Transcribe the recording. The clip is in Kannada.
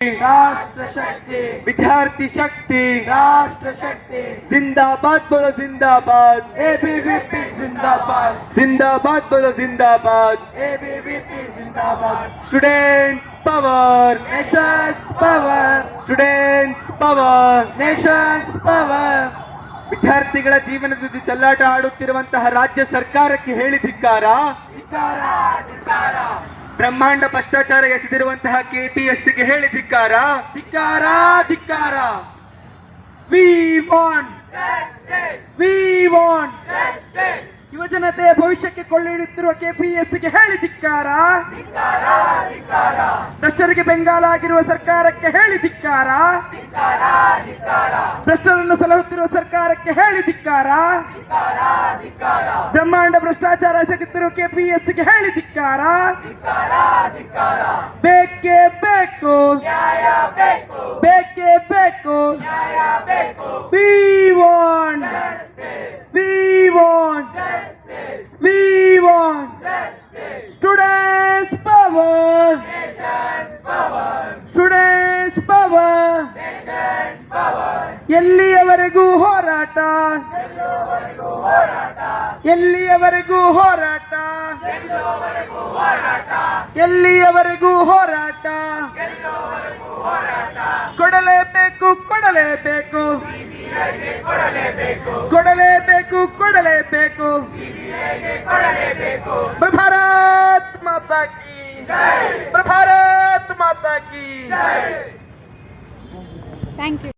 राष्ट्र शक्ति, विद्यार्थी शक्ति, राष्ट्र शक्ति, जिंदाबाद बोलो जिंदाबाद, एबीवीपी जिंदाबाद, जिंदाबाद बोलो जिंदाबाद, एबीवीपी जिंदाबाद, students power, Nations power, students power. Nations power, ವಿದ್ಯಾರ್ಥಿಗಳ ಜೀವನದ ಜೊತೆ ಚೆಲ್ಲಾಟ ಆಡುತ್ತಿರುವಂತಹ ರಾಜ್ಯ ಸರ್ಕಾರಕ್ಕೆ ಹೇಳಿ ಧಿಕ್ಕಾರ. ಧಿಕ್ಕಾರ, ಧಿಕ್ಕಾರ, ಬ್ರಹ್ಮಾಂಡ ಭ್ರಷ್ಟಾಚಾರ ಎಸೆದಿರುವಂತಹ ಕೆಪಿಎಸ್ಸಿಗೆ ಹೇಳಿ ಧಿಕ್ಕಾರ. ಧಿಕ್ಕಾರ, ಧಿಕ್ಕಾರ. We want justice, we want justice. ಯುವಜನತೆಯ ಭವಿಷ್ಯಕ್ಕೆ ಕೊಳ್ಳಿಡುತ್ತಿರುವ ಕೆಪಿಎಸ್ಸಿಗೆ ಹೇಳಿ ಧಿಕ್ಕಾರ. ಧಿಕ್ಕಾರ, ಧಿಕ್ಕಾರ. ಭ್ರಷ್ಟರಿಗೆ ಬೆಂಗಾಲ ಆಗಿರುವ ಸರ್ಕಾರಕ್ಕೆ ಹೇಳಿ ಧಿಕ್ಕಾರ. ಧಿಕ್ಕಾರ, ಧಿಕ್ಕಾರ. ಭ್ರಷ್ಟರನ್ನು ಸಲಹುತ್ತಿರುವ ಸರ್ಕಾರಕ್ಕೆ ಹೇಳಿ ಧಿಕ್ಕಾರ. ಧಿಕ್ಕಾರ, ಧಿಕ್ಕಾರ. ಬ್ರಹ್ಮಾಂಡ ಭ್ರಷ್ಟಾಚಾರ ಎಸಗುತ್ತಿರುವ ಕೆಪಿಎಸ್ಸಿಗೆ ಹೇಳಿ ಧಿಕ್ಕಾರ. ಧಿಕ್ಕಾರ, ಧಿಕ್ಕಾರ. ಬೇಕೇ ಬೇಕು ನ್ಯಾಯ, ಬೇಕು ಬೇಕೇ ಬೇಕು ನ್ಯಾಯ, ಬೇಕು. We want justice, we want justice, we want justice. Students power, nations power, students power, nations power. ಎಲ್ಲಿಯವರೆಗೂ ಹೋರಾಟ, ಎಲ್ಲಿಯವರೆಗೂ ಹೋರಾಟ, ಎಲ್ಲಿಯವರೆಗೂ ಹೋರಾಟ, ಎಲ್ಲಿಯವರೆಗೂ ಹೋರಾಟ, ಎಲ್ಲಿಯವರೆಗೂ ಹೋರಾಟ, ಎಲ್ಲಿಯವರೆಗೂ ಹೋರಾಟ. ಕೊಡಲೇಬೇಕು, ಕೊಡಲೇಬೇಕು, ಸಿಬಿಐಗೆ ಕೊಡಲೇಬೇಕು, ಕೊಡಲೇಬೇಕು, ಕೊಡಲೇಬೇಕು, ಸಿಬಿಐಗೆ ಕೊಡಲೇಬೇಕು. ಭಾರತ್ ಮಾತಾ ಕಿ ಜೈ, ಭಾರತ್ ಮಾತಾ ಕಿ ಜೈ. Thank you.